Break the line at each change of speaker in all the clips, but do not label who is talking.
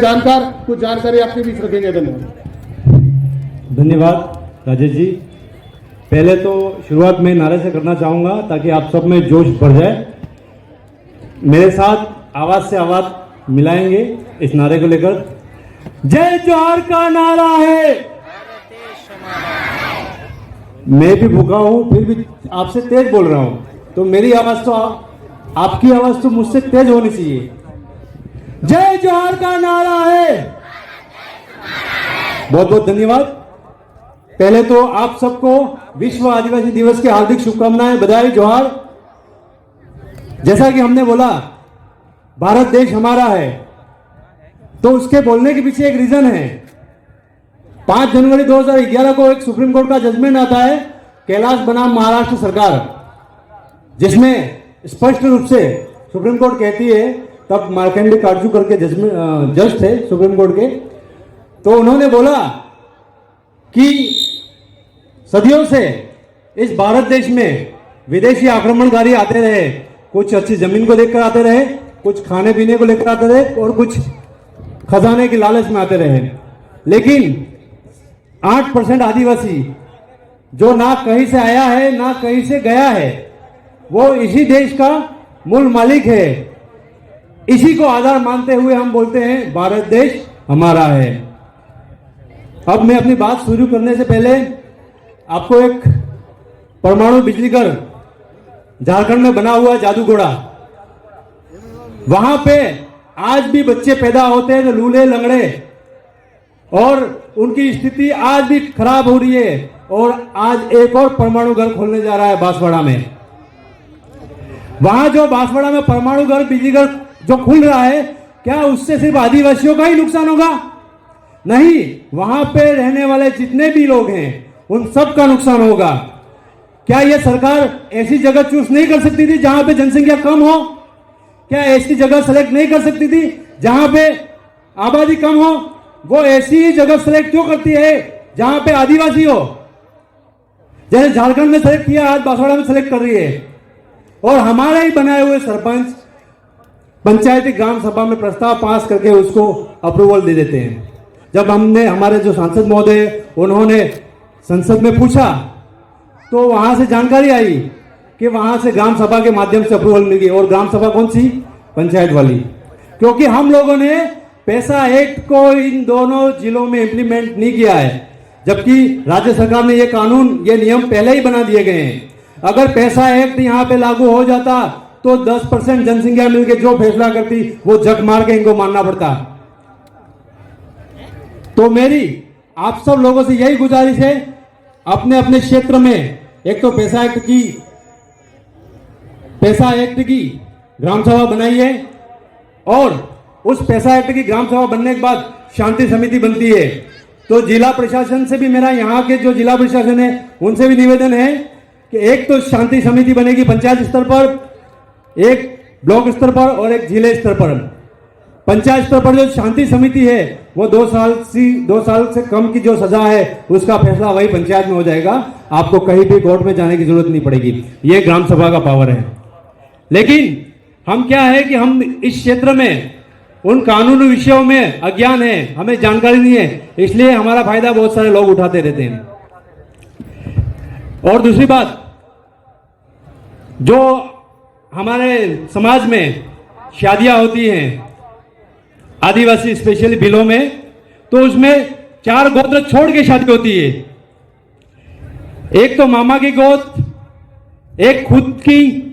जानकार कुछ जानकारी आपके बीच रखेंगे। धन्यवाद।
धन्यवाद राजेश जी। पहले तो शुरुआत में नारे से करना चाहूंगा ताकि आप सब में जोश बढ़ जाए। मेरे साथ आवाज से आवाज मिलाएंगे इस नारे को लेकर। जय जोहार का नारा है। मैं भी भूखा हूं फिर भी आपसे तेज बोल रहा हूं, तो मेरी आवाज तो आपकी आवाज तो मुझसे तेज होनी चाहिए। जय जोहार का नारा है। बहुत बहुत धन्यवाद। पहले तो आप सबको विश्व आदिवासी दिवस की हार्दिक शुभकामनाएं, बधाई, जोहार। जैसा कि हमने बोला भारत देश हमारा है, तो उसके बोलने के पीछे एक रीजन है। 5 जनवरी 2011 को एक सुप्रीम कोर्ट का जजमेंट आता है, कैलाश बनाम महाराष्ट्र सरकार, जिसमें स्पष्ट रूप से सुप्रीम कोर्ट कहती है, तब मार्कंडे काटजू करके जज थे सुप्रीम कोर्ट के, तो उन्होंने बोला कि सदियों से इस भारत देश में विदेशी आक्रमणकारी आते रहे, कुछ अच्छी जमीन को देखकर आते रहे, कुछ खाने पीने को लेकर आते रहे और कुछ खजाने की लालच में आते रहे, लेकिन 8% आदिवासी जो ना कहीं से आया है ना कहीं से गया है, वो इसी देश का मूल मालिक है। इसी को आधार मानते हुए हम बोलते हैं भारत देश हमारा है। अब मैं अपनी बात शुरू करने से पहले आपको एक परमाणु बिजली घर झारखंड में बना हुआ जादूगोड़ा, वहां पे आज भी बच्चे पैदा होते हैं लूले लंगड़े, और उनकी स्थिति आज भी खराब हो रही है। और आज एक और परमाणु घर खोलने जा रहा है बांसवाड़ा में। वहां जो बांसवाड़ा में परमाणु घर बिजली घर जो खुल रहा है, क्या उससे सिर्फ आदिवासियों का ही नुकसान होगा? नहीं, वहां पे रहने वाले जितने भी लोग हैं उन सब का नुकसान होगा। क्या यह सरकार ऐसी जगह चूज नहीं कर सकती थी जहां पे जनसंख्या कम हो? क्या ऐसी जगह सेलेक्ट नहीं कर सकती थी जहां पे आबादी कम हो? वो ऐसी ही जगह सेलेक्ट क्यों करती है जहां पे आदिवासी हो? जैसे झारखंड में सेलेक्ट किया, आज बांसवाड़ा में सेलेक्ट कर रही है। और हमारे ही बनाए हुए सरपंच पंचायती ग्राम सभा में प्रस्ताव पास करके उसको अप्रूवल दे देते हैं। जब हमने हमारे जो सांसद महोदय उन्होंने संसद में पूछा, तो वहां से जानकारी आई कि वहां से ग्राम सभा के माध्यम से अप्रूवल मिल गई। और ग्राम सभा कौन सी? पंचायत वाली। क्योंकि हम लोगों ने पैसा एक्ट को इन दोनों जिलों में इंप्लीमेंट नहीं किया है, जबकि राज्य सरकार ने ये कानून, ये नियम पहले ही बना दिए गए हैं। अगर पैसा एक्ट यहां पे लागू हो जाता तो 10% जनसंख्या मिलकर जो फैसला करती वो जग मार के इनको मानना पड़ता। तो मेरी आप सब लोगों से यही गुजारिश है, अपने अपने क्षेत्र में एक तो पैसा एक्ट की ग्राम सभा बनाइए, और उस पैसा एक्ट की ग्राम सभा बनने के बाद शांति समिति बनती है। तो जिला प्रशासन से भी मेरा, यहाँ के जो जिला प्रशासन है उनसे भी निवेदन है कि एक तो शांति समिति बनेगी पंचायत स्तर पर, एक ब्लॉक स्तर पर और एक जिले स्तर पर। पंचायत स्तर पर जो शांति समिति है वो 2 साल से कम की जो सजा है उसका फैसला वही पंचायत में हो जाएगा। आपको कहीं भी कोर्ट में जाने की जरूरत नहीं पड़ेगी। ये ग्राम सभा का पावर है। लेकिन हम क्या है कि हम इस क्षेत्र में उन कानूनी विषयों में अज्ञान है, हमें जानकारी नहीं है, इसलिए हमारा फायदा बहुत सारे लोग उठाते रहते हैं। और दूसरी बात, जो हमारे समाज में शादियां होती हैं आदिवासी स्पेशली बिलों में, तो उसमें 4 गोत्र छोड़ के शादी होती है। एक तो मामा की गोद, एक खुद की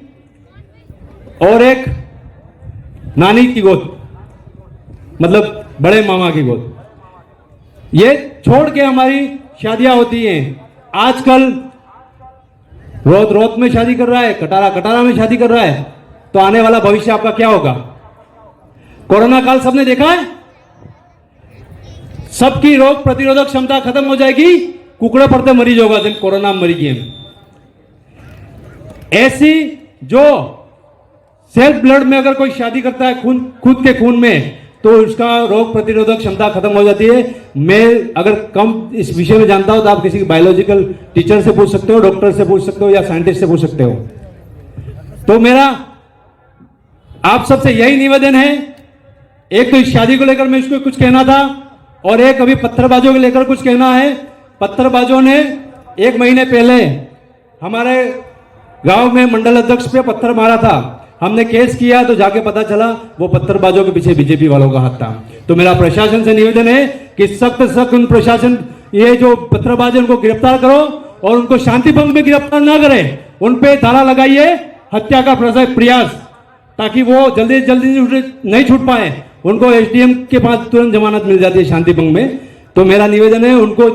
और एक नानी की गोद, मतलब बड़े मामा की गोद। ये छोड़ के हमारी शादियां होती हैं। आजकल रोत में शादी कर रहा है, कटारा में शादी कर रहा है, तो आने वाला भविष्य आपका क्या होगा? कोरोना काल सबने देखा है, सबकी रोग प्रतिरोधक क्षमता खत्म हो जाएगी, कुकड़े पड़ते मरीज होगा, दिन कोरोना मरी गए। ऐसी जो सेल्फ ब्लड में अगर कोई शादी करता है खुद के खून में, तो उसका रोग प्रतिरोधक क्षमता खत्म हो जाती है। मैं अगर कम इस विषय में जानता हूं तो आप किसी बायोलॉजिकल टीचर से पूछ सकते हो, डॉक्टर से पूछ सकते हो या साइंटिस्ट से पूछ सकते हो। तो मेरा आप सबसे यही निवेदन है एक तो इस शादी को लेकर मैं इसको कुछ कहना था, और एक अभी पत्थरबाजों को लेकर कुछ कहना है। पत्थरबाजों ने 1 महीने पहले हमारे गांव में मंडल अध्यक्ष पे पत्थर मारा था। हमने केस किया तो जाके पता चला वो पत्थरबाजों के पीछे बीजेपी वालों का हाथ था। तो मेरा प्रशासन से निवेदन है कि सख्त सख्त उन प्रशासन ये जो पत्थरबाज है उनको गिरफ्तार करो और उनको शांति भंग में गिरफ्तार ना करें, उन पे धारा लगाइए हत्या का प्रयास, ताकि वो जल्दी जल्दी नहीं छूट पाए। उनको एसडीएम के पास तुरंत जमानत मिल जाती है शांति भंग में। तो मेरा निवेदन है उनको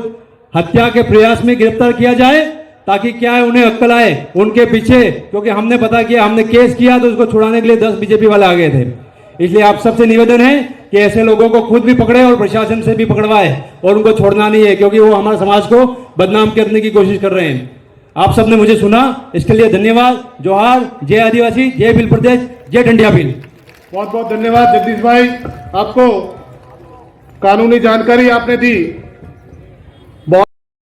हत्या के प्रयास में गिरफ्तार किया जाए, ताकि क्या है उन्हें अक्ल आए उनके पीछे, क्योंकि हमने पता किया, हमने केस किया तो उसको छुड़ाने के लिए 10 बीजेपी वाले आ गए थे। इसलिए आप सबसे निवेदन है कि ऐसे लोगों को खुद भी पकड़े और प्रशासन से भी पकड़वाए, और उनको छोड़ना नहीं है, क्योंकि वो हमारे समाज को बदनाम करने की कोशिश कर रहे हैं। आप सबने मुझे सुना, इसके लिए धन्यवाद। जोहार, जय आदिवासी, जय भील प्रदेश, जय डंडिया भील।
बहुत बहुत धन्यवाद जगदीश भाई, आपको कानूनी जानकारी आपने दी।